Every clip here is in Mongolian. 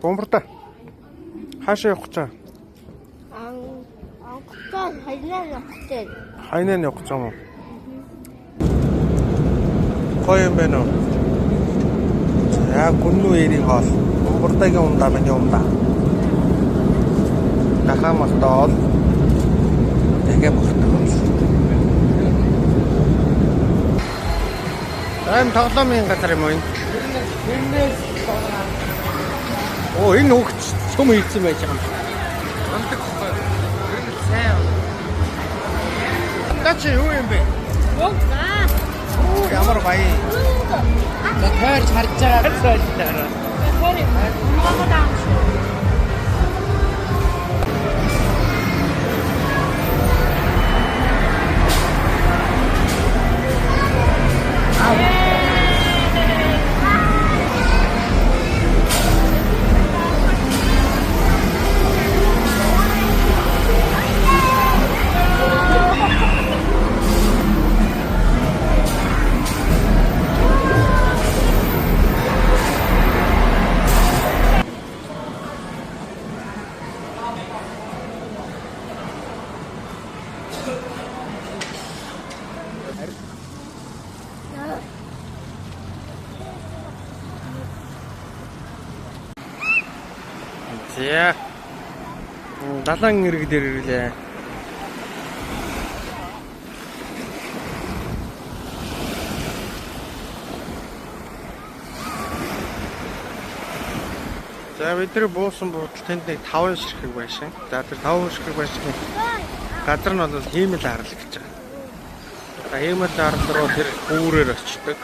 Бомбарда. Хаашаа явах гэж байгаа? хайнаа явах гэж. Хайнаа явах гэж юм уу? Гоё юм байна уу? Яг гүнүү эрийг хоол. Бомбардагийн ундаа миний ундаа. Дахаа мартаал. Тэгээ мартаал. Тайм тоглоомын газар юм уу энэ? Оо энэ хөгч цөм хийсэн байж байгаа юм. Амдаг хөөе. Энэ сайн. Гач юу юм бэ? Оо ямар баяа. Тойрч харж байгаа гэсэн. Тойр мамаа За. Далайн ирэг дээр ирлээ. За бид нар буусан буудал тэнд нэг 5 ширхэг байшин. За тэр 5 ширхэг байшин газар нь бол хиймэл арал гэж байгаа. За хиймэл арал руу тэр гүүрээр очдог.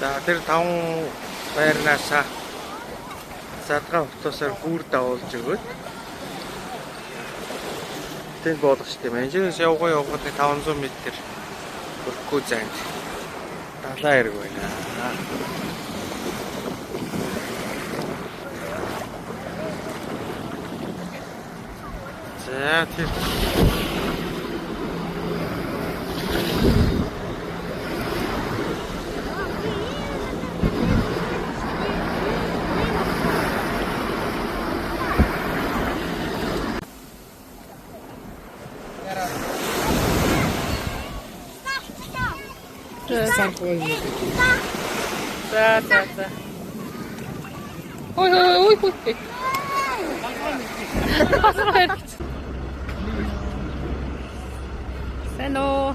За тэр 5 байрнаасаа задгаа автобусаар гүүр давуулж өгөөд тэнд болгож тийм. Энэс явгад 500 м өрхгүй зайд далайн ирэг байна. За тэр За. Ой. Сэно.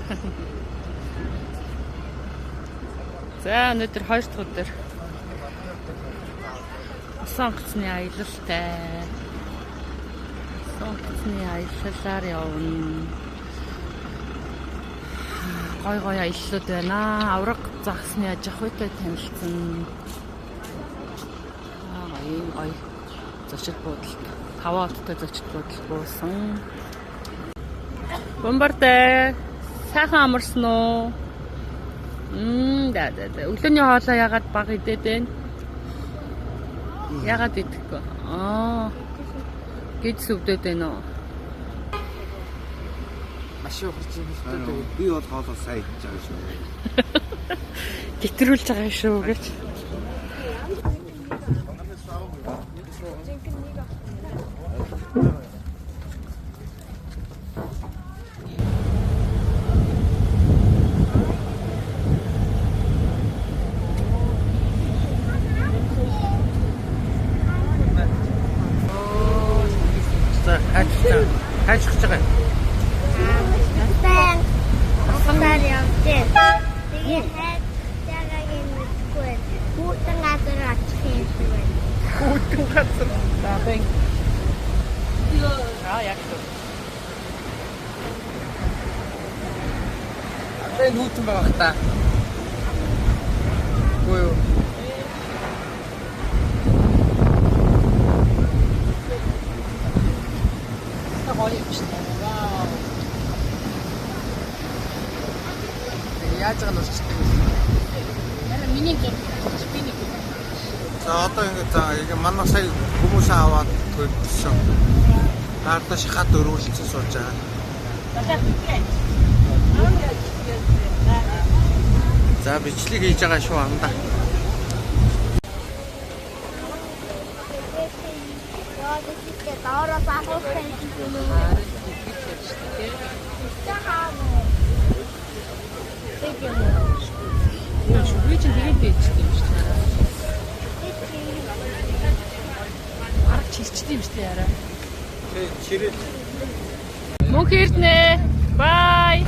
За өнөөдөр 2 дахь өдөр. Сонгоцны аялалтай. Сонгоцны аяллаар явна. Гой аяллууд байна. Авраг загсны аж ахуйтай танилцсан. Гой зочид буудалд 5 хоттой зочид буудал буусан. Бомбарда сайхан амарсан уу? Да. Өглөөний хоолоо ягаад бага идээд байна? Ягаад идэхгүй? Гид сүвдээд байна уу? Машин ухарч юм шүү дээ. Би бол хоолоо сайн идэж байгаа шүү. Гэтрүүлж байгаа шүү гэж. Хайж гэж байгаа. Асар явдээ. Тэгээ хайж ягагийн мэдгүй. Хүүтэн газар очих юм шиг байна. Хүүтэн газар. Бабин. Яг л. Апен хүүтэн байгаа хта. Гоо юу. Яаж байгаа нь урчдаг юм. Яна миний зөв спиник. За одоо ингэ манай сая хүмүүс аваад төлсөн. Таартаа шахаад өрүүлсэн сууж байгаа. За бичлэг хийж байгаа шүү андаа. 이렇게 나와서 아무것도 해주는 우리 집 되게 배치돼 있어. 알아 치치돼 있어 야라. 지를 목이르네. 바이.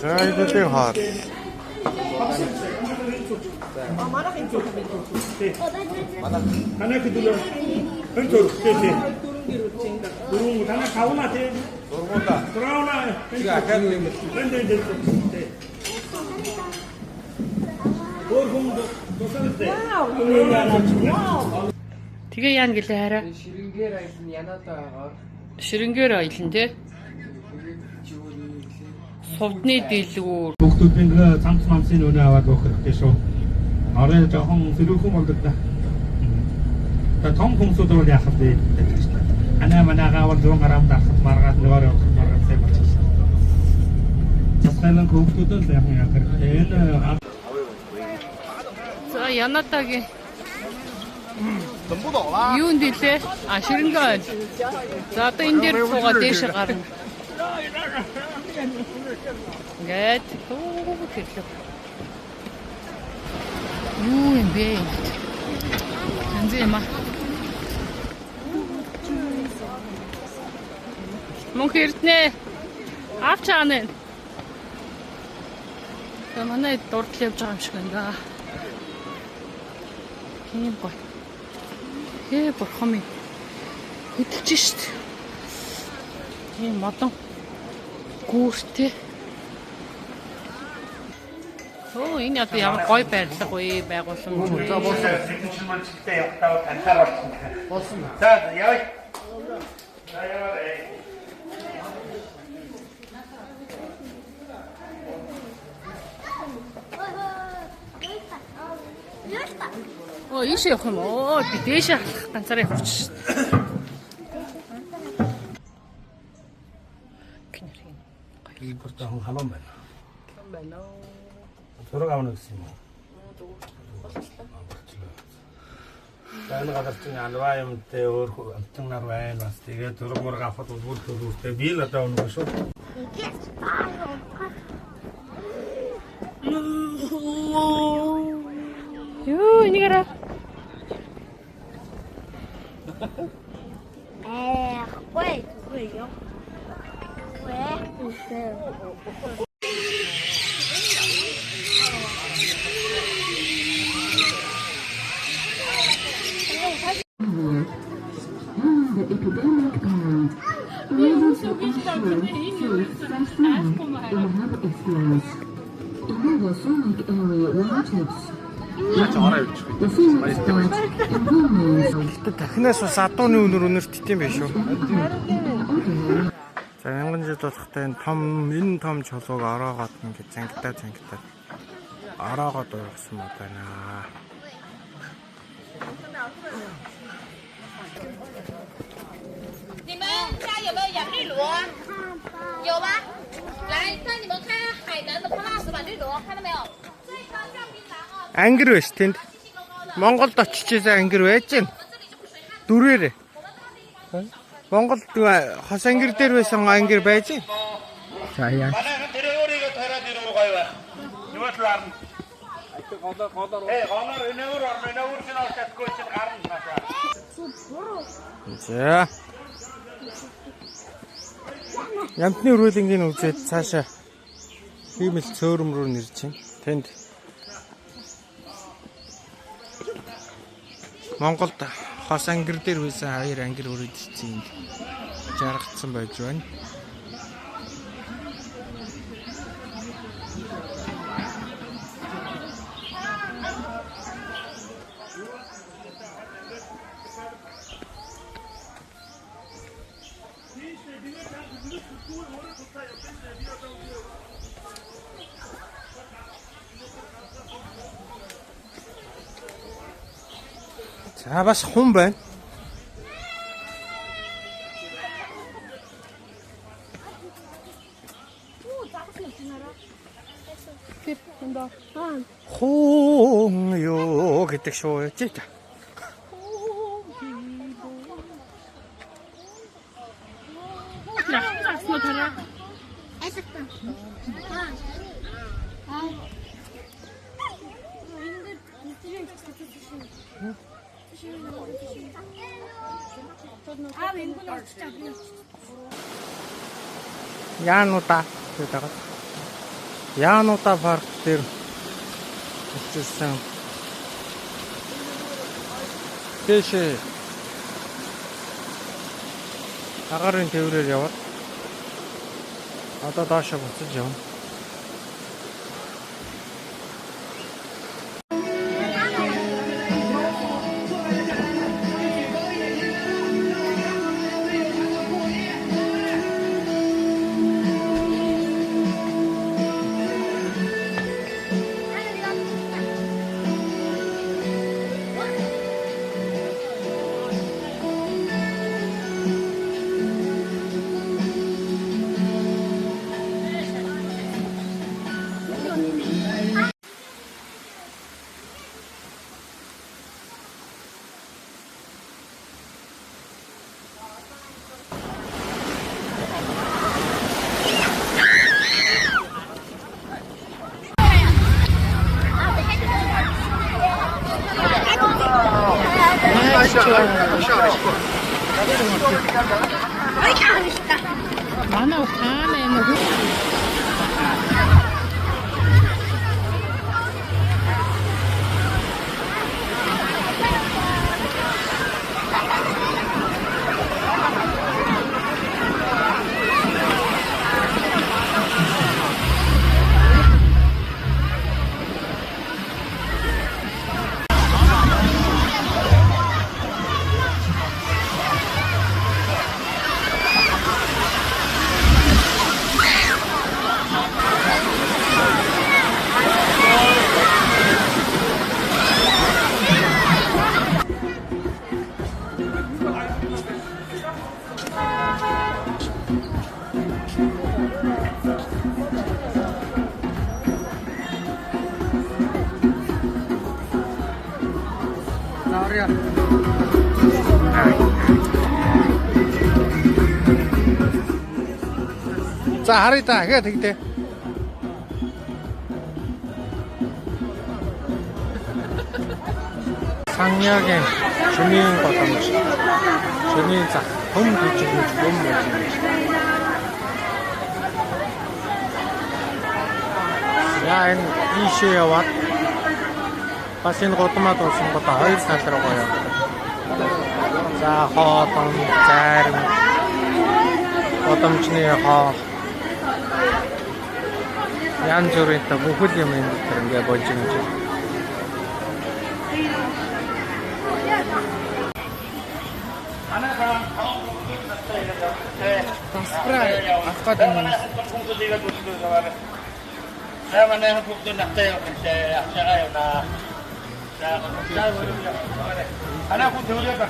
자, 이거 하. Tanah kedua, hancur, sih. Burung tanah kau nanti. Kurang lah. Тэгээ яана гэлээ хараа. Ширингээр аялна янаатай байгаа. Ширингээр аялна те. Сувдны дэлгүүр. Бүгдийн цамц мамсын өнөө аваад өгөх хэрэгтэй шүү. Орой жоохон сэрүүхэн болдог да. Та том хүмүүсүүд бол яах вэ? Анаа манаагаа бол 100 грамм дарахад маргаад нөгөө явах маргаад сайн болчихсон. Цэцлэн хүмүүсүүд л яах хэрэгтэй. Энэ За янатагийн юунд илээ? А ширингээ. За одоо энэ дээр суугаа дээш гарна. Гэт тэрлээ. Юу юм бэ? Анзема. Мөнх эрднэ. Авчаана. За манай дурдл явж байгаа юм шиг байна да. Тийм гой. Бурхан минь. Хөдөлж шít. Тийм модон гүүртэй. Оо энэ одоо ямар гоё байрлал гоё байгуулсан юм бэ? за болсон. Сэтгэл маань чигтэй явтаа танхаар болсон. Болсон. За яваа. За яваа. Оо ийш явах юм уу? Би дээш харах ганцаараа явах шít. 이 벌써 한 하만 байна. Байна уу? Зураг авна гэсэн юм уу? За энэ гадар чинь алваа юмтэй өөр амтан нар байна бас тэгээд зураг мураг авахд бүр төрүүртэй би л одоо өнөө шүү. Юу энийгээрээ 왜요? 왜? 글쎄요. The epidemic current raises the issue to successfully in health experience. In the sonic area relatives, the feeling that improvements Гэтэ дахинаас бас адууны өнөр өнөрт тийм байх шүү. За мянган жил болохтой энэ том чулууг ороогоод ингэ зангидаа ороогоод ургасан мод байна. 你们家有没有养绿萝？有吗？来，带你们看海南的 plus 版绿萝，看到没有？最高降槟榔哦。 Ангир байж тэнд. Монголд очижээ ангир байж гэн. Дүрээрээ. Монголд хос ангир дээр байсан ангир байж гэн. За яа. Манай тэр өөрийгөө тараад ирүү гоё бай. Юу ч ларна. Гонор энэвэр чинь очиадгүй чинь гарна наашаа. За. Ямтны өрөөлөнгийн үзээд цаашаа хиймэл цөөрөм рүү нэрж чинь. Тэнд Монголд хос ангир дээр байсан хоёр ангир өрөөдсөн жаргацсан байж байна. За бас хун байна. Хун ёо гэдэг шүү яа. Яануудаа гэдэг. Яануудаа парк дээр очсон. Тэшээ агарын тээврээр яваад одоо доошо буцаж явна. манай ухаан энэ хүү За харъя та хэд тэгтээ. Саньягийн шөнийн боломж. Шөнийн зах том гэж юм байна. Яа энэ ийшээ яваад бас энэ годмаа дуусан бодоо 2 сар руу яваа. За хоолон зарим годомчны хоол ян зүрийн та бүхэл юм энэ төр ингээ болж юм чи. Тасбра аваад юм. Saya hukum nak saya acara yang nak. Anak aku dulu apa?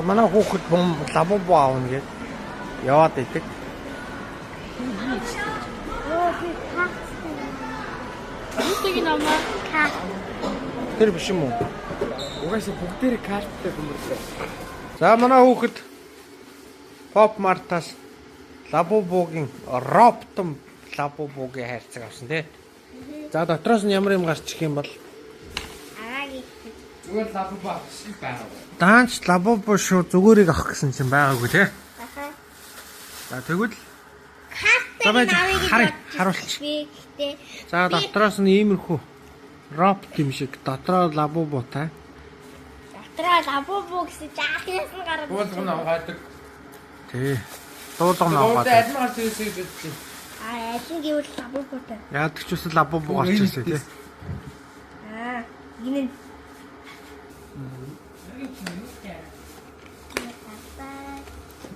Манай хүүхэд лавуу аавна гэж яваад идэг. Үүтийг намаа Тэр биш юм уу? Угаасаа бүгдээрээ карттай хүмүүрлээ. За манай хүүхэд Pop Mart-аас Labubu-гийн Ropton Labubu-гийн хайрцаг авсан тий. За дотроос нь ямар юм гарч ирэх юм бол зүгээр Labubu шиг байгаа. даанч Labubu шүү зүгээрийг авах гэсэн чинь байгаагүй тий. За тэгвэл харуулчих. За дотроос нь иймэрхүү Ropt юм шиг дотроо Labubu-тай. Дотроо Labubu гэсэн жаахнаас нь гараад. Дуулгын аваадаг. Тий. Дуулгын Дуулгын аваад. адмаар зүйлсийг бичсэн. Ажин гэвэл Labubu-тай. Яадаг ч үс Labubu гарч ирсэн тий. Гинэ.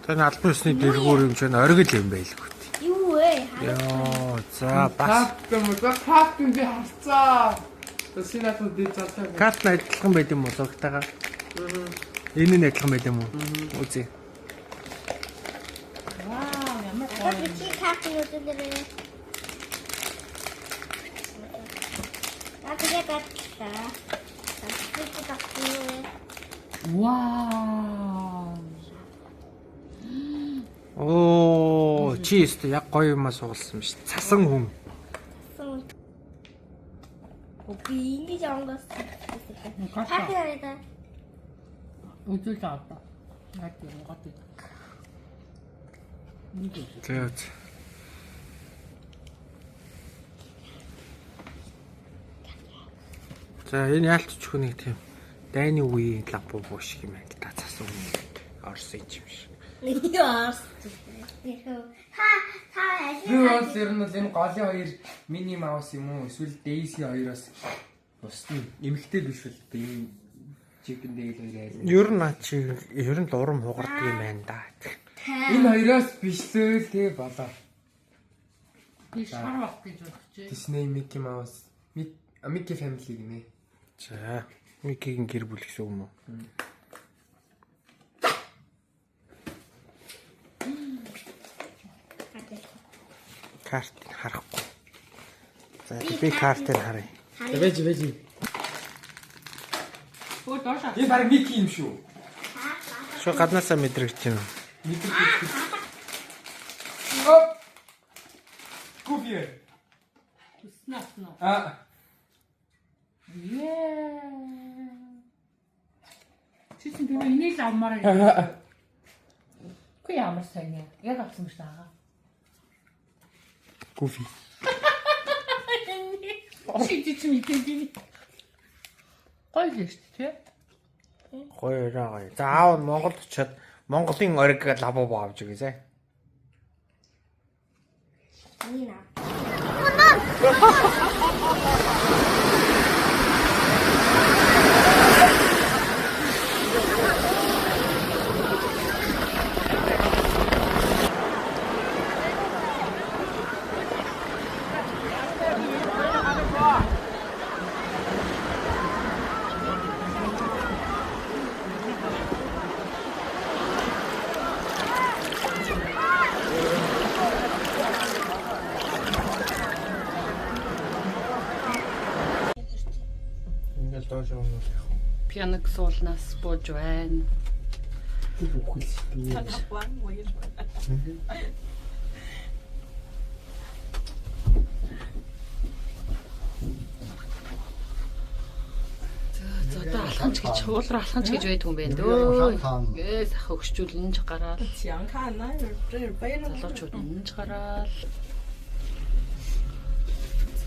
Таны албан ёсны дэлгүүр юм чинь оргил юм байлгүй. Юу вэ? Яа, за бас Картын би харцаа. Тэсинатууд дэд залтай. карт нь адилхан байд юм уу зургатайгаа? Энэ нь адилхан байд юм уу? Үзье. Одоо чи картын үзүүлээрэй. Тэгээ гатта. Вау. Оо, чи өстө яг гоё юмаа суулсан биш. Цасан хүн. Окей, ингэж ангаас. Хаатай. Үзүүл аваа. Яг юм гот. Тэгээд за энэ яалтч хүнийг тийм дайны үеийн Labubu шиг юм байна. Та цасан хүн орсон юм шиг. Яас. Би бол ер нь энэ голын хоёр мини маус юм уу эсвэл Daisy хоёроос бусны эмэгтэй биш бол би Chicken Dale хоёроо. Ер нь чи ер нь урам хугардаг юм байна да. Энэ хоёроос бишлээ л тий болоо. Би шар бах гэж бодчих. Disney Mickey Mouse Mickey Family гинэ. За, Mickey-гийн гэр бүл гэсэн юм уу? Карт харахгүй. За би картыг харъя. Вэж. Оо доош. Энэ баг Mickey юм шүү. Шо гаднаасаа мэдрэгч юм. Оп. Кофе. Снапно. Чисэн би энийг л авмаар байна. Хөө ямар сайн яа. Яг авсан гэж байгаа. Кофе. Чи мэдээгүй. Гоё л шүү дээ. Гоё. За аав Монголд очиод Монголын ориг Labubu авч игээсэ. Нина. Ингээл доош явна. Пианог суулнаас бууж байна. За одоо алхамч гэж уулраа алхамч гэж байдаг юм байна дөө. Гээ сах өгчүүлнэж гараад. Залуучууд нэж гараад.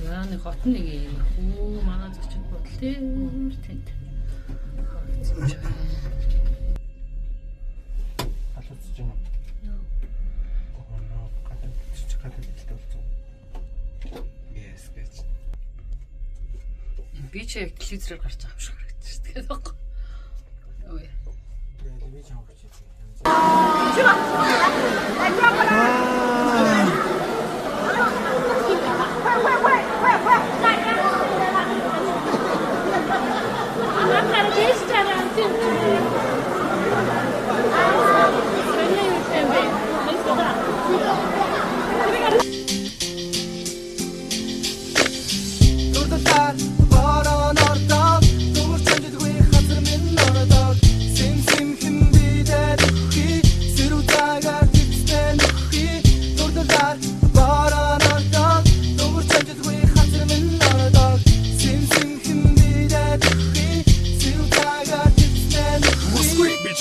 За нэг хот нэг юм. Оо манай зочид бодол тийм тэнд. Алууцж юм. Оо, гадаад хэлтэй болсон. Yes гэж. Би ч яг телевизээр гарч байгаа юм шиг харагдаж байна. Тэгээд баг. Ой. Би ч авах гэж Бороо нордоод зүгээр чамдгүй хазар минь нордоод сим хэн бид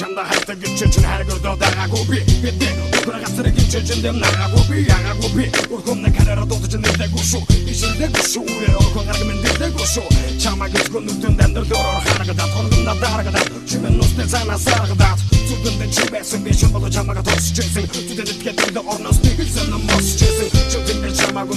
чамда хайртай гэж чинь хайргодоо дагаагүй би гэдэг өгөр гацрыг чинь дэм нагаагүй би ягаагүй би өрхөмнө караа дуудаж нэгдэггүй шүү ишэлдэггүй шүү өрхөн гараг минь дэдэггүй шүү чамаг гүн нүтэн дандрлоор харагдаад хонгонда дарагдаад чимэн нүстэй цаанаас харагдаад зүгэндээ чи байсан би чамд чамаг тосчихсэн зүдэд гэдэг орноос нэг л сан мосчихсэн зүгэндээ чамаг